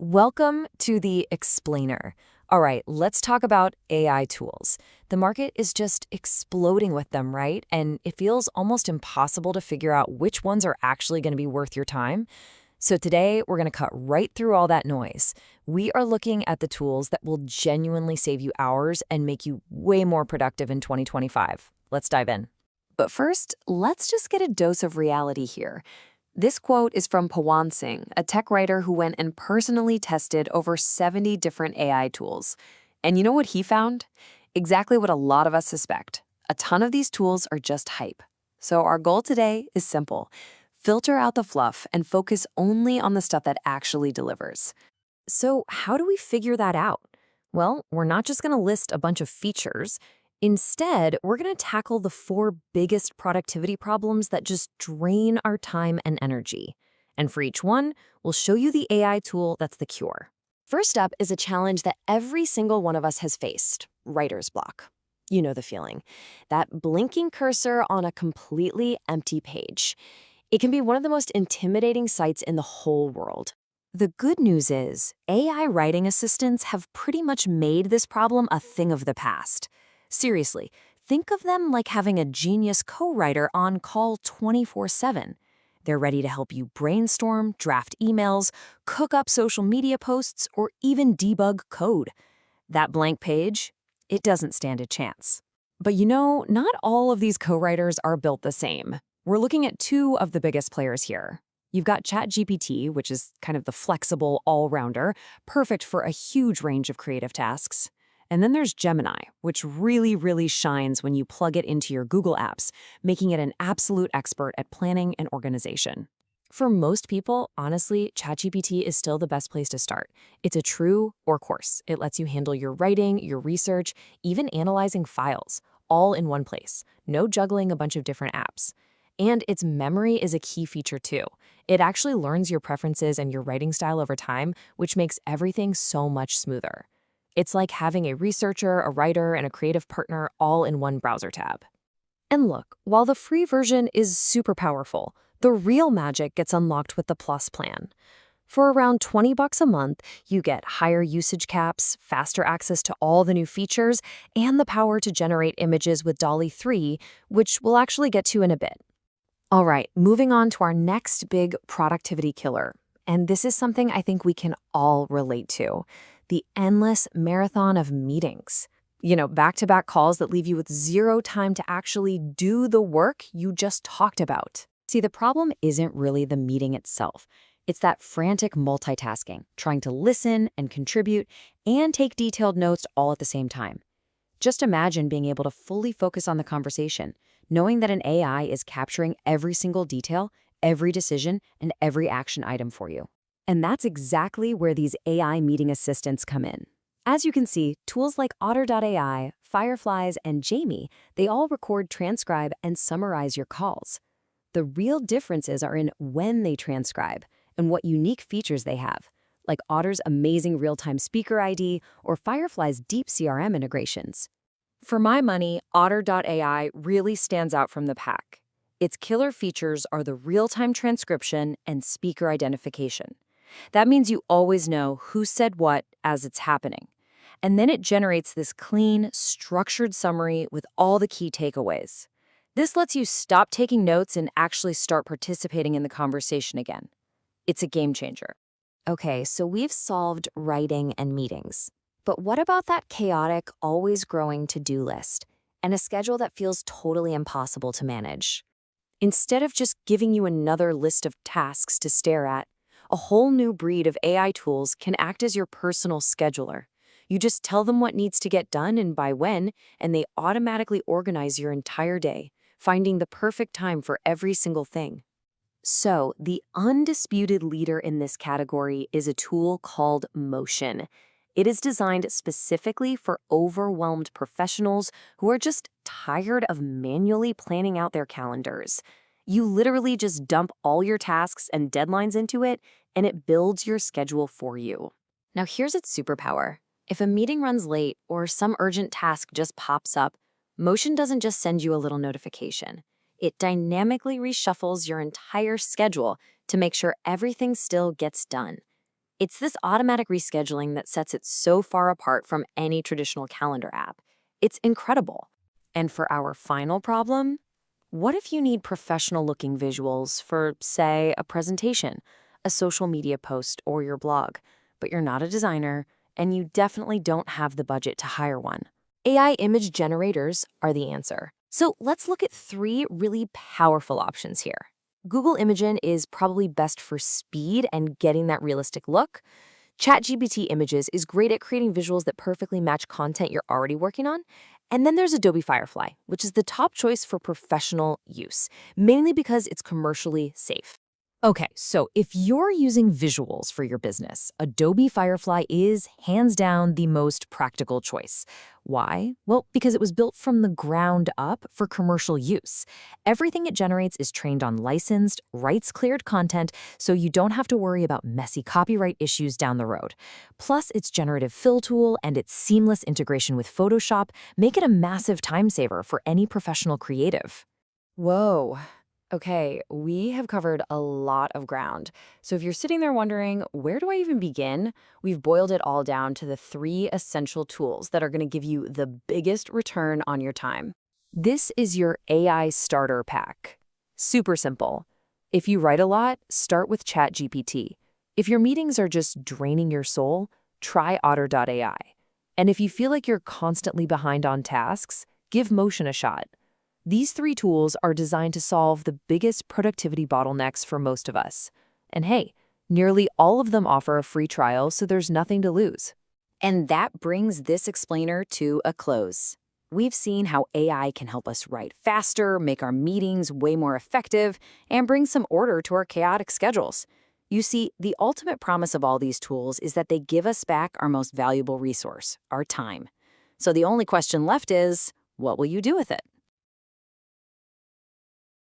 Welcome to the Explainer. All right, let's talk about AI tools. The market is just exploding with them, right? And it feels almost impossible to figure out which ones are actually going to be worth your time. So today, we're going to cut right through all that noise. We are looking at the tools that will genuinely save you hours and make you way more productive in 2025. Let's dive in. But first, let's just get a dose of reality here. This quote is from Pawan Singh, a tech writer who went and personally tested over 70 different AI tools. And you know what he found? Exactly what a lot of us suspect. A ton of these tools are just hype. So our goal today is simple. Filter out the fluff and focus only on the stuff that actually delivers. So how do we figure that out? Well, we're not just going to list a bunch of features. Instead, we're going to tackle the four biggest productivity problems that just drain our time and energy. And for each one, we'll show you the AI tool that's the cure. First up is a challenge that every single one of us has faced: writer's block. You know the feeling. That blinking cursor on a completely empty page. It can be one of the most intimidating sights in the whole world. The good news is, AI writing assistants have pretty much made this problem a thing of the past. Seriously, think of them like having a genius co-writer on call 24/7. They're ready to help you brainstorm, draft emails, cook up social media posts, or even debug code. That blank page, it doesn't stand a chance. But you know, not all of these co-writers are built the same. We're looking at two of the biggest players here. You've got ChatGPT, which is kind of the flexible all-rounder, perfect for a huge range of creative tasks. And then there's Gemini, which really shines when you plug it into your Google apps, making it an absolute expert at planning and organization. For most people, honestly, ChatGPT is still the best place to start. It's a true workhorse. It lets you handle your writing, your research, even analyzing files, all in one place. No juggling a bunch of different apps. And its memory is a key feature too. It actually learns your preferences and your writing style over time, which makes everything so much smoother. It's like having a researcher, a writer, and a creative partner all in one browser tab. And look, while the free version is super powerful, the real magic gets unlocked with the Plus plan. For around $20 a month, you get higher usage caps, faster access to all the new features, and the power to generate images with DALL-E 3, which we'll actually get to in a bit. All right, moving on to our next big productivity killer. And this is something I think we can all relate to: the endless marathon of meetings. You know, back-to-back calls that leave you with zero time to actually do the work you just talked about. See, the problem isn't really the meeting itself. It's that frantic multitasking, trying to listen and contribute and take detailed notes all at the same time. Just imagine being able to fully focus on the conversation, knowing that an AI is capturing every single detail, every decision, and every action item for you. And that's exactly where these AI meeting assistants come in. As you can see, tools like Otter.ai, Fireflies, and Jamie, they all record, transcribe, and summarize your calls. The real differences are in when they transcribe and what unique features they have, like Otter's amazing real-time speaker ID or Firefly's deep CRM integrations. For my money, Otter.ai really stands out from the pack. Its killer features are the real-time transcription and speaker identification. That means you always know who said what as it's happening. And then it generates this clean, structured summary with all the key takeaways. This lets you stop taking notes and actually start participating in the conversation again. It's a game changer. Okay, so we've solved writing and meetings. But what about that chaotic, always growing to-do list and a schedule that feels totally impossible to manage? Instead of just giving you another list of tasks to stare at, a whole new breed of AI tools can act as your personal scheduler. You just tell them what needs to get done and by when, and they automatically organize your entire day, finding the perfect time for every single thing. So, the undisputed leader in this category is a tool called Motion. It is designed specifically for overwhelmed professionals who are just tired of manually planning out their calendars. You literally just dump all your tasks and deadlines into it, and it builds your schedule for you. Now here's its superpower. If a meeting runs late or some urgent task just pops up, Motion doesn't just send you a little notification. It dynamically reshuffles your entire schedule to make sure everything still gets done. It's this automatic rescheduling that sets it so far apart from any traditional calendar app. It's incredible. And for our final problem, what if you need professional-looking visuals for, say, a presentation, a social media post, or your blog, but you're not a designer and you definitely don't have the budget to hire one? AI image generators are the answer. So let's look at 3 really powerful options here. Google Imagen is probably best for speed and getting that realistic look. ChatGPT Images is great at creating visuals that perfectly match content you're already working on. And then there's Adobe Firefly, which is the top choice for professional use, mainly because it's commercially safe. Okay, so if you're using visuals for your business, Adobe Firefly is hands down the most practical choice. Why? Well, because it was built from the ground up for commercial use. Everything it generates is trained on licensed, rights-cleared content, so you don't have to worry about messy copyright issues down the road. Plus, its generative fill tool and its seamless integration with Photoshop make it a massive time saver for any professional creative. Whoa. Okay, we have covered a lot of ground. So if you're sitting there wondering, where do I even begin? We've boiled it all down to the 3 essential tools that are going to give you the biggest return on your time. This is your AI starter pack. Super simple. If you write a lot, start with ChatGPT. If your meetings are just draining your soul, try Otter.ai. And if you feel like you're constantly behind on tasks, give Motion a shot. These 3 tools are designed to solve the biggest productivity bottlenecks for most of us. And hey, nearly all of them offer a free trial, so there's nothing to lose. And that brings this explainer to a close. We've seen how AI can help us write faster, make our meetings way more effective, and bring some order to our chaotic schedules. You see, the ultimate promise of all these tools is that they give us back our most valuable resource, our time. So the only question left is, what will you do with it?